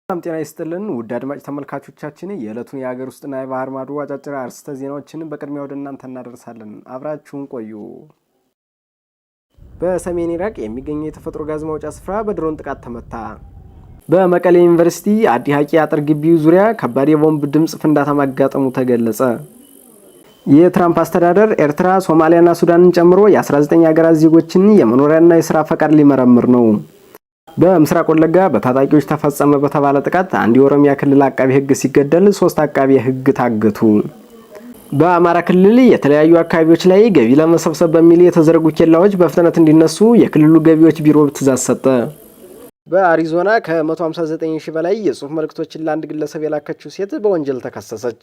ሰላም ጤና ይስጥልን ውድ አድማጭ ተመልካቾቻችን የዕለቱን የሀገር ውስጥና የባህር ማዶ አጫጭር አርዕስተ ዜናዎችን በቅድሚያ ወደ እናንተ እናደርሳለን። አብራችሁን ቆዩ። በሰሜን ኢራቅ የሚገኘው የተፈጥሮ ጋዝ ማውጫ ስፍራ በድሮን ጥቃት ተመታ። በመቀሌ ዩኒቨርሲቲ አዲ ሀቂ አጥር ግቢው ዙሪያ ከባድ የቦምብ ድምጽ ፍንዳታ ማጋጠሙ ተገለጸ። የትራምፕ አስተዳደር ኤርትራ፣ ሶማሊያና ሱዳንን ጨምሮ የ19 ሀገራት ዜጎችን የመኖሪያና የሥራ ፈቃድ ሊመረምር ነው። በምስራቅ ወለጋ በታጣቂዎች ተፈጸመ በተባለ ጥቃት አንድ የኦሮሚያ ክልል አቃቢ ሕግ ሲገደል 3 አቃቢ ሕግ ታገቱ። በአማራ ክልል የተለያዩ አካባቢዎች ላይ ገቢ ለመሰብሰብ በሚል የተዘረጉ ኬላዎች በፍጥነት እንዲነሱ የክልሉ ገቢዎች ቢሮ ትዕዛዝ ሰጠ። በአሪዞና ከ159 ሺህ በላይ የጽሑፍ መልእክቶችን ለአንድ ግለሰብ የላከችው ሴት በወንጀል ተከሰሰች።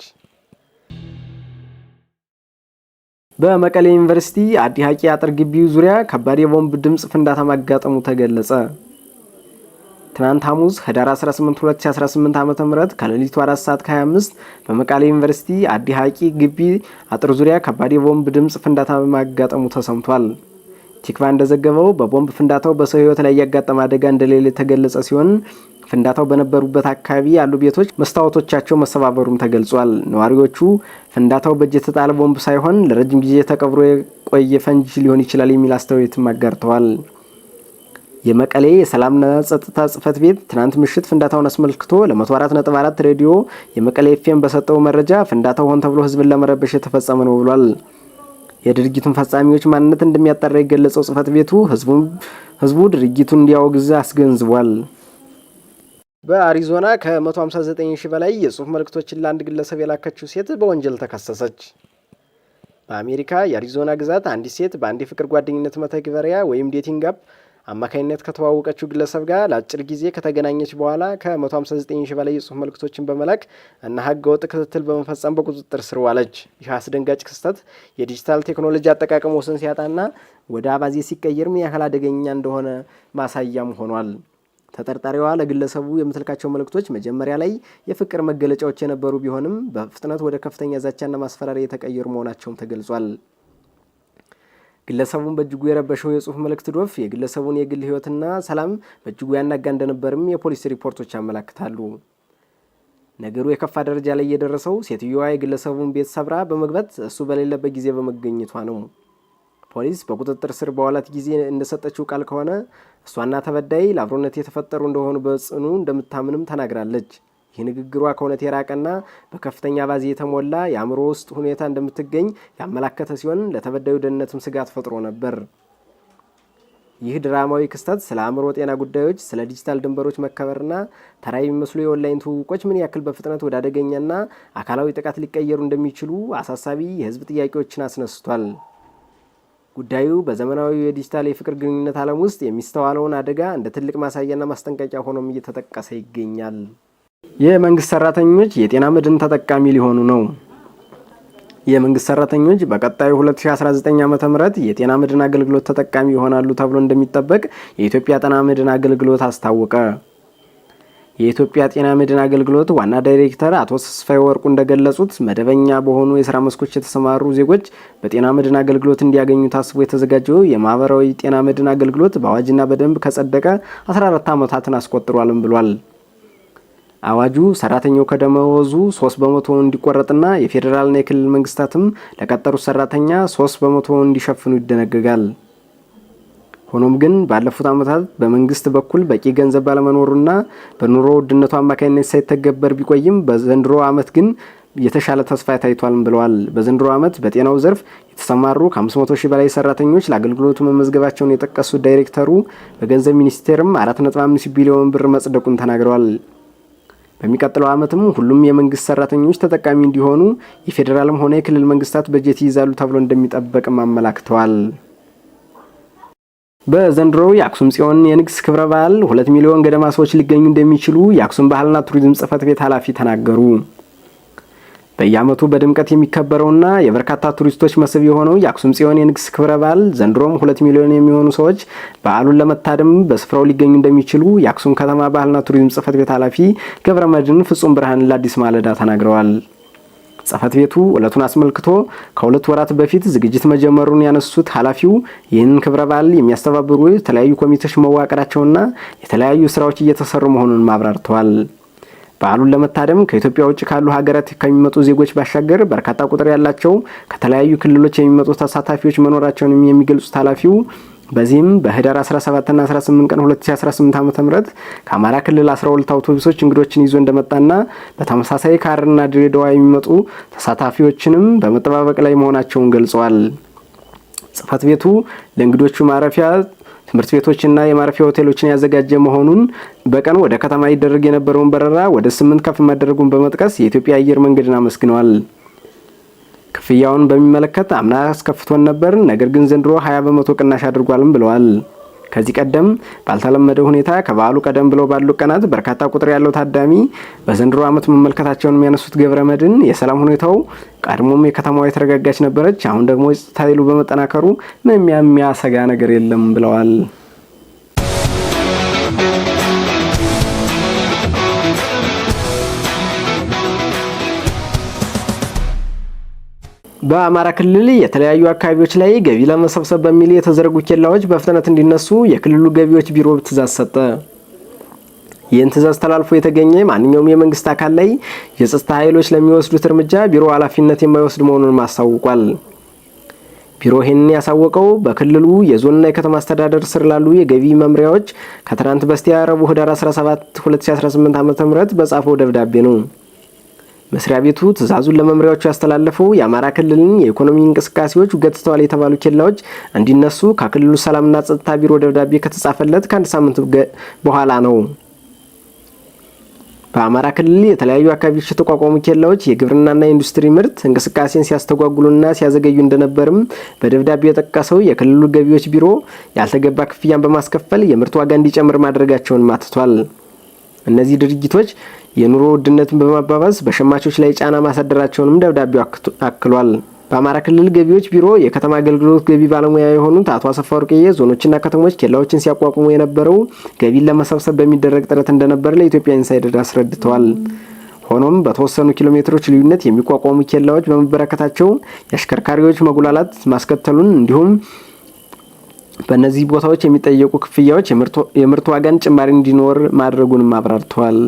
በመቀሌ ዩኒቨርሲቲ አዲ ሀቂ አጥር ግቢው ዙሪያ ከባድ የቦምብ ድምጽ ፍንዳታ ማጋጠሙ ተገለጸ። ትናንት ሐሙስ ህዳር 18 2018 ዓ.ም ከሌሊቱ 4:25 በመቀሌ ዩኒቨርሲቲ አዲ ሀቂ ግቢ አጥር ዙሪያ ከባድ የቦምብ ድምጽ ፍንዳታ ማጋጠሙ ተሰምቷል። ቲክቫ እንደዘገበው በቦምብ ፍንዳታው በሰው ህይወት ላይ ያጋጠመ አደጋ እንደሌለ የተገለጸ ሲሆን ፍንዳታው በነበሩበት አካባቢ ያሉ ቤቶች መስታወቶቻቸው መሰባበሩም ተገልጿል። ነዋሪዎቹ ፍንዳታው በእጅ የተጣለ ቦምብ ሳይሆን ለረጅም ጊዜ ተቀብሮ የቆየ ፈንጂ ሊሆን ይችላል የሚል አስተያየትም አጋርተዋል። የመቀሌ የሰላምና ጸጥታ ጽሕፈት ቤት ትናንት ምሽት ፍንዳታውን አስመልክቶ ለ104.4 ሬዲዮ የመቀሌ ኤፍኤም በሰጠው መረጃ ፍንዳታው ሆን ተብሎ ህዝብን ለመረበሽ የተፈጸመ ነው ብሏል። የድርጊቱን ፈጻሚዎች ማንነት እንደሚያጣራ የገለጸው ጽሕፈት ቤቱ ህዝቡ ድርጊቱን እንዲያወግዝ አስገንዝቧል። በአሪዞና ከ159 ሺህ በላይ የጽሑፍ መልእክቶችን ለአንድ ግለሰብ የላከችው ሴት በወንጀል ተከሰሰች። በአሜሪካ የአሪዞና ግዛት አንዲት ሴት በአንድ የፍቅር ጓደኝነት መተግበሪያ ወይም ዴቲንግ አፕ አማካኝነት ከተዋወቀችው ግለሰብ ጋር ለአጭር ጊዜ ከተገናኘች በኋላ ከ159 ሺህ በላይ የጽሑፍ መልእክቶችን በመላክ እና ህገወጥ ክትትል በመፈጸም በቁጥጥር ስር ዋለች። ይህ አስደንጋጭ ክስተት የዲጂታል ቴክኖሎጂ አጠቃቀም ወሰን ሲያጣና ወደ አባዜ ሲቀየር ምን ያህል አደገኛ እንደሆነ ማሳያም ሆኗል። ተጠርጣሪዋ ለግለሰቡ የምትልካቸው መልእክቶች መጀመሪያ ላይ የፍቅር መገለጫዎች የነበሩ ቢሆንም በፍጥነት ወደ ከፍተኛ ዛቻና ማስፈራሪያ የተቀየሩ መሆናቸውም ተገልጿል። ግለሰቡን በእጅጉ የረበሸው የጽሑፍ መልእክት ዶፍ የግለሰቡን የግል ህይወትና ሰላም በእጅጉ ያናጋ እንደነበርም የፖሊስ ሪፖርቶች ያመለክታሉ። ነገሩ የከፋ ደረጃ ላይ የደረሰው ሴትዮዋ የግለሰቡን ቤት ሰብራ በመግባት እሱ በሌለበት ጊዜ በመገኘቷ ነው። ፖሊስ በቁጥጥር ስር በዋላት ጊዜ እንደሰጠችው ቃል ከሆነ እሷና ተበዳይ ለአብሮነት የተፈጠሩ እንደሆኑ በጽኑ እንደምታምንም ተናግራለች። ይህ ንግግሯ ከእውነት የራቀና በከፍተኛ ባዜ የተሞላ የአእምሮ ውስጥ ሁኔታ እንደምትገኝ ያመላከተ ሲሆን ለተበዳዩ ደህንነትም ስጋት ፈጥሮ ነበር። ይህ ድራማዊ ክስተት ስለ አእምሮ ጤና ጉዳዮች፣ ስለ ዲጂታል ድንበሮች መከበርና ተራ የሚመስሉ የኦንላይን ትውውቆች ምን ያክል በፍጥነት ወደ አደገኛና አካላዊ ጥቃት ሊቀየሩ እንደሚችሉ አሳሳቢ የህዝብ ጥያቄዎችን አስነስቷል። ጉዳዩ በዘመናዊ የዲጂታል የፍቅር ግንኙነት ዓለም ውስጥ የሚስተዋለውን አደጋ እንደ ትልቅ ማሳያና ማስጠንቀቂያ ሆኖም እየተጠቀሰ ይገኛል። የመንግስት ሰራተኞች የጤና መድን ተጠቃሚ ሊሆኑ ነው። የመንግስት ሰራተኞች በቀጣዩ 2019 ዓ.ም የጤና መድን አገልግሎት ተጠቃሚ ይሆናሉ ተብሎ እንደሚጠበቅ የኢትዮጵያ ጤና መድን አገልግሎት አስታወቀ። የኢትዮጵያ ጤና መድን አገልግሎት ዋና ዳይሬክተር አቶ ተስፋዬ ወርቁ እንደገለጹት መደበኛ በሆኑ የሥራ መስኮች የተሰማሩ ዜጎች በጤና መድን አገልግሎት እንዲያገኙ ታስቦ የተዘጋጀው የማህበራዊ ጤና መድን አገልግሎት በአዋጅና በደንብ ከጸደቀ 14 ዓመታትን አስቆጥሯልም ብሏል። አዋጁ ሰራተኛው ከደመወዙ 3% እንዲቆረጥና የፌዴራልና የክልል መንግስታትም ለቀጠሩት ሰራተኛ 3% እንዲሸፍኑ ይደነግጋል። ሆኖም ግን ባለፉት ዓመታት በመንግስት በኩል በቂ ገንዘብ ባለመኖሩና በኑሮ ውድነቱ አማካኝነት ሳይተገበር ቢቆይም በዘንድሮ ዓመት ግን የተሻለ ተስፋ ታይቷልም ብለዋል። በዘንድሮ ዓመት በጤናው ዘርፍ የተሰማሩ ከ500 ሺህ በላይ ሰራተኞች ለአገልግሎቱ መመዝገባቸውን የጠቀሱት ዳይሬክተሩ በገንዘብ ሚኒስቴርም 4.5 ቢሊዮን ብር መጽደቁን ተናግረዋል። በሚቀጥለው ዓመትም ሁሉም የመንግስት ሰራተኞች ተጠቃሚ እንዲሆኑ የፌዴራልም ሆነ የክልል መንግስታት በጀት ይይዛሉ ተብሎ እንደሚጠበቅም አመላክተዋል። በዘንድሮው የአክሱም ጽዮን የንግስ ክብረ በዓል 2 ሚሊዮን ገደማ ሰዎች ሊገኙ እንደሚችሉ የአክሱም ባህልና ቱሪዝም ጽሕፈት ቤት ኃላፊ ተናገሩ። በየዓመቱ በድምቀት የሚከበረውና የበርካታ ቱሪስቶች መስህብ የሆነው የአክሱም ጽዮን የንግስ ክብረ በዓል ዘንድሮም 2 ሚሊዮን የሚሆኑ ሰዎች በዓሉን ለመታደም በስፍራው ሊገኙ እንደሚችሉ የአክሱም ከተማ ባህልና ቱሪዝም ጽሕፈት ቤት ኃላፊ ገብረመድህን ፍጹም ብርሃን ለአዲስ ማለዳ ተናግረዋል። ጽሕፈት ቤቱ ዕለቱን አስመልክቶ ከ2 ወራት በፊት ዝግጅት መጀመሩን ያነሱት ኃላፊው ይህን ክብረ በዓል የሚያስተባብሩ የተለያዩ ኮሚቴዎች መዋቅራቸውና የተለያዩ ስራዎች እየተሰሩ መሆኑን ማብራርተዋል። በዓሉን ለመታደም ከኢትዮጵያ ውጭ ካሉ ሀገራት ከሚመጡ ዜጎች ባሻገር በርካታ ቁጥር ያላቸው ከተለያዩ ክልሎች የሚመጡ ተሳታፊዎች መኖራቸውን የሚገልጹት ኃላፊው በዚህም በህዳር 17 እና 18 ቀን 2018 ዓ.ም ከአማራ ክልል 12 አውቶቡሶች እንግዶችን ይዞ እንደመጣና በተመሳሳይ ከሐረርና ድሬዳዋ የሚመጡ ተሳታፊዎችንም በመጠባበቅ ላይ መሆናቸውን ገልጸዋል። ጽሕፈት ቤቱ ለእንግዶቹ ማረፊያ ትምህርት ቤቶችና የማረፊያ ሆቴሎችን ያዘጋጀ መሆኑን በቀን ወደ ከተማ ይደረግ የነበረውን በረራ ወደ 8 ከፍ ማድረጉን በመጥቀስ የኢትዮጵያ አየር መንገድን አመስግነዋል። ክፍያውን በሚመለከት አምና አስከፍቶን ነበር፣ ነገር ግን ዘንድሮ 20% ቅናሽ አድርጓልም ብለዋል። ከዚህ ቀደም ባልተለመደ ሁኔታ ከበዓሉ ቀደም ብለው ባሉ ቀናት በርካታ ቁጥር ያለው ታዳሚ በዘንድሮ ዓመት መመልከታቸውን የሚያነሱት ገብረመድህን የሰላም ሁኔታው ቀድሞም የከተማዋ የተረጋጋች ነበረች፣ አሁን ደግሞ የጸጥታ ኃይሉ በመጠናከሩ ምንም የሚያሰጋ ነገር የለም ብለዋል። በአማራ ክልል የተለያዩ አካባቢዎች ላይ ገቢ ለመሰብሰብ በሚል የተዘረጉ ኬላዎች በፍጥነት እንዲነሱ የክልሉ ገቢዎች ቢሮ ትዕዛዝ ሰጠ። ይህን ትዕዛዝ ተላልፎ የተገኘ ማንኛውም የመንግስት አካል ላይ የጸጥታ ኃይሎች ለሚወስዱት እርምጃ ቢሮ ኃላፊነት የማይወስድ መሆኑን አስታውቋል። ቢሮ ይህንን ያሳወቀው በክልሉ የዞንና የከተማ አስተዳደር ስር ላሉ የገቢ መምሪያዎች ከትናንት በስቲያ ረቡዕ ህዳር 17 2018 ዓ.ም በጻፈው ደብዳቤ ነው። መስሪያ ቤቱ ትዕዛዙን ለመምሪያዎቹ ያስተላለፈው የአማራ ክልልን የኢኮኖሚ እንቅስቃሴዎች ገጥተዋል የተባሉ ኬላዎች እንዲነሱ ከክልሉ ሰላምና ጸጥታ ቢሮ ደብዳቤ ከተጻፈለት ከአንድ ሳምንት በኋላ ነው። በአማራ ክልል የተለያዩ አካባቢዎች የተቋቋሙ ኬላዎች የግብርናና የኢንዱስትሪ ምርት እንቅስቃሴን ሲያስተጓጉሉና ሲያዘገዩ እንደነበርም በደብዳቤ የጠቀሰው የክልሉ ገቢዎች ቢሮ ያልተገባ ክፍያን በማስከፈል የምርት ዋጋ እንዲጨምር ማድረጋቸውን ማትቷል። እነዚህ ድርጊቶች የኑሮ ውድነትን በማባባስ በሸማቾች ላይ ጫና ማሳደራቸውንም ደብዳቤው አክሏል። በአማራ ክልል ገቢዎች ቢሮ የከተማ አገልግሎት ገቢ ባለሙያ የሆኑት አቶ አሰፋ ወርቅዬ ዞኖችና ከተሞች ኬላዎችን ሲያቋቁሙ የነበረው ገቢን ለመሰብሰብ በሚደረግ ጥረት እንደነበር ለኢትዮጵያ ኢንሳይደር አስረድተዋል። ሆኖም በተወሰኑ ኪሎ ሜትሮች ልዩነት የሚቋቋሙ ኬላዎች በመበረከታቸው የአሽከርካሪዎች መጉላላት ማስከተሉን እንዲሁም በእነዚህ ቦታዎች የሚጠየቁ ክፍያዎች የምርት ዋጋን ጭማሪ እንዲኖር ማድረጉንም አብራርተዋል።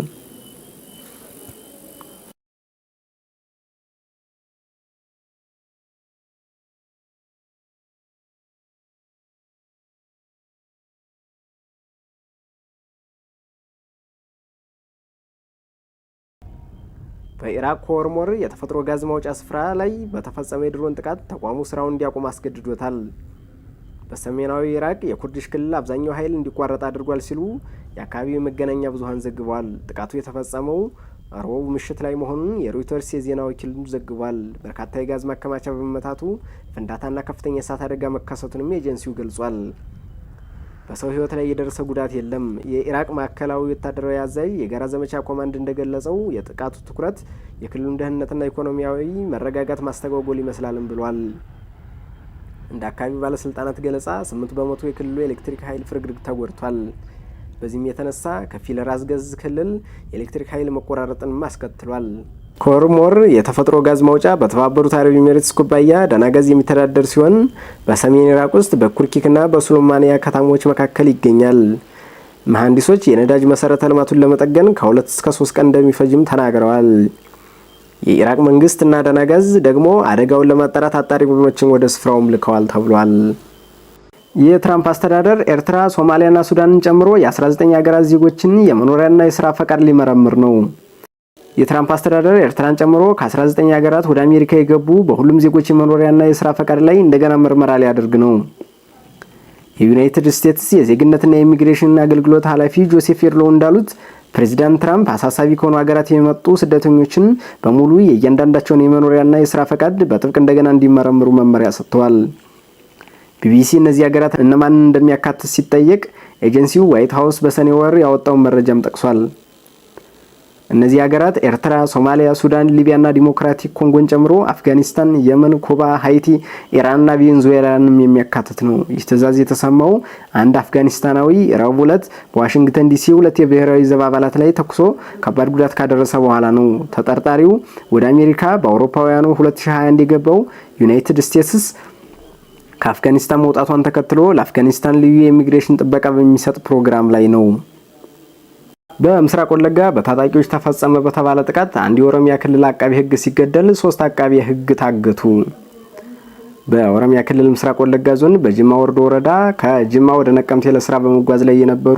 በኢራቅ ኮርሞር የተፈጥሮ ጋዝ ማውጫ ስፍራ ላይ በተፈጸመ የድሮን ጥቃት ተቋሙ ስራውን እንዲያቆም አስገድዶታል። በሰሜናዊ ኢራቅ የኩርዲሽ ክልል አብዛኛው ኃይል እንዲቋረጥ አድርጓል ሲሉ የአካባቢው የመገናኛ ብዙሃን ዘግቧል። ጥቃቱ የተፈጸመው ረቡዕ ምሽት ላይ መሆኑን የሮይተርስ የዜና ወኪል ዘግቧል። በርካታ የጋዝ ማከማቻ በመመታቱ ፍንዳታና ከፍተኛ የእሳት አደጋ መከሰቱንም ኤጀንሲው ገልጿል። በሰው ህይወት ላይ የደረሰ ጉዳት የለም። የኢራቅ ማዕከላዊ ወታደራዊ አዛዥ የጋራ ዘመቻ ኮማንድ እንደገለጸው የጥቃቱ ትኩረት የክልሉን ደህንነትና ኢኮኖሚያዊ መረጋጋት ማስተጓጎል ይመስላልም ብሏል። እንደ አካባቢው ባለስልጣናት ገለጻ 8 በመቶ የክልሉ ኤሌክትሪክ ኃይል ፍርግርግ ተጎድቷል። በዚህም የተነሳ ከፊል ራስ ገዝ ክልል የኤሌክትሪክ ኃይል መቆራረጥንም አስከትሏል። ኮርሞር የተፈጥሮ ጋዝ ማውጫ በተባበሩት አረብ ኤሚሬትስ ኩባንያ ዳናጋዝ የሚተዳደር ሲሆን በሰሜን ኢራቅ ውስጥ በኩርኪክና በሱሌማኒያ ከተሞች መካከል ይገኛል። መሐንዲሶች የነዳጅ መሰረተ ልማቱን ለመጠገን ከ2 እስከ 3 ቀን እንደሚፈጅም ተናግረዋል። የኢራቅ መንግስትና ዳናጋዝ ደግሞ አደጋውን ለማጣራት አጣሪ ቡድኖችን ወደ ስፍራውም ልከዋል ተብሏል። የትራምፕ አስተዳደር ኤርትራ፣ ሶማሊያና ሱዳንን ጨምሮ የ19 ሀገራት ዜጎችን የመኖሪያና የስራ ፈቃድ ሊመረምር ነው። የትራምፕ አስተዳደር ኤርትራን ጨምሮ ከ19 ሀገራት ወደ አሜሪካ የገቡ በሁሉም ዜጎች የመኖሪያና የስራ ፈቃድ ላይ እንደገና ምርመራ ሊያደርግ ነው። የዩናይትድ ስቴትስ የዜግነትና የኢሚግሬሽን አገልግሎት ኃላፊ ጆሴፍ ኤርሎ እንዳሉት ፕሬዚዳንት ትራምፕ አሳሳቢ ከሆኑ ሀገራት የሚመጡ ስደተኞችን በሙሉ የእያንዳንዳቸውን የመኖሪያና የስራ ፈቃድ በጥብቅ እንደገና እንዲመረምሩ መመሪያ ሰጥተዋል። ቢቢሲ እነዚህ ሀገራት እነማንን እንደሚያካትት ሲጠየቅ ኤጀንሲው ዋይት ሀውስ በሰኔ ወር ያወጣውን መረጃም ጠቅሷል። እነዚህ ሀገራት ኤርትራ፣ ሶማሊያ፣ ሱዳን፣ ሊቢያና ዲሞክራቲክ ኮንጎን ጨምሮ አፍጋኒስታን፣ የመን፣ ኩባ፣ ሃይቲ፣ ኢራንና ቬኔዙዌላንም የሚያካትት ነው። ይህ ትዕዛዝ የተሰማው አንድ አፍጋኒስታናዊ ረቡዕ ዕለት በዋሽንግተን ዲሲ 2 የብሔራዊ ዘብ አባላት ላይ ተኩሶ ከባድ ጉዳት ካደረሰ በኋላ ነው። ተጠርጣሪው ወደ አሜሪካ በአውሮፓውያኑ 2021 የገባው ዩናይትድ ስቴትስ ከአፍጋኒስታን መውጣቷን ተከትሎ ለአፍጋኒስታን ልዩ የኢሚግሬሽን ጥበቃ በሚሰጥ ፕሮግራም ላይ ነው። በምስራቅ ወለጋ በታጣቂዎች ተፈጸመ በተባለ ጥቃት አንድ የኦሮሚያ ክልል አቃቢ ሕግ ሲገደል 3 አቃቢ ሕግ ታገቱ። በኦሮሚያ ክልል ምስራቅ ወለጋ ዞን በጅማ ወርዶ ወረዳ ከጅማ ወደ ነቀምቴ ለስራ በመጓዝ ላይ የነበሩ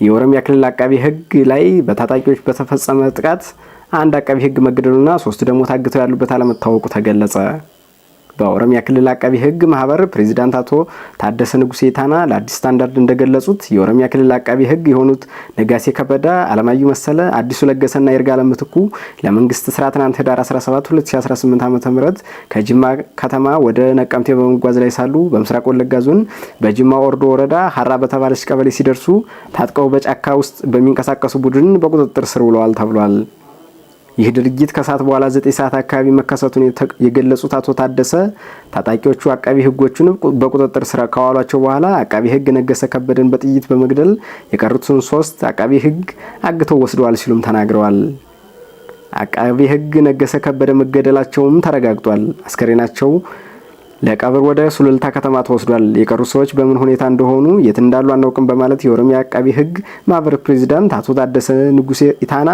የኦሮሚያ ክልል አቃቢ ሕግ ላይ በታጣቂዎች በተፈጸመ ጥቃት አንድ አቃቢ ሕግ መገደሉና 3 ደግሞ ታግተው ያሉበት አለመታወቁ ተገለጸ። በኦሮሚያ ክልል አቃቢ ሕግ ማህበር ፕሬዝዳንት አቶ ታደሰ ንጉሴ ኢታና ለአዲስ ስታንዳርድ እንደገለጹት የኦሮሚያ ክልል አቃቢ ሕግ የሆኑት ነጋሴ ከበደ፣ አለማዩ መሰለ፣ አዲሱ ለገሰና ይርጋለም ምትኩ ለመንግስት ስራ ትናንት ህዳር 17 2018 ዓ.ም ከጅማ ከተማ ወደ ነቀምቴ በመጓዝ ላይ ሳሉ በምስራቅ ወለጋ ዞን በጅማ ወርዶ ወረዳ ሀራ በተባለች ቀበሌ ሲደርሱ ታጥቀው በጫካ ውስጥ በሚንቀሳቀሱ ቡድን በቁጥጥር ስር ውለዋል ተብሏል። ይህ ድርጊት ከሰዓት በኋላ 9 ሰዓት አካባቢ መከሰቱን የገለጹት አቶ ታደሰ ታጣቂዎቹ አቃቢ ሕጎቹን በቁጥጥር ስር ካዋሏቸው በኋላ አቃቢ ሕግ ነገሰ ከበደን በጥይት በመግደል የቀሩትን 3 አቃቢ ሕግ አግተው ወስደዋል ሲሉም ተናግረዋል። አቃቢ ሕግ ነገሰ ከበደ መገደላቸውም ተረጋግጧል። አስከሬናቸው ለቀብር ወደ ሱሉልታ ከተማ ተወስዷል። የቀሩ ሰዎች በምን ሁኔታ እንደሆኑ የት እንዳሉ አናውቅም በማለት የኦሮሚያ አቃቢ ሕግ ማህበር ፕሬዝዳንት አቶ ታደሰ ንጉሴ ኢታና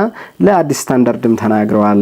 ለአዲስ ስታንዳርድም ተናግረዋል።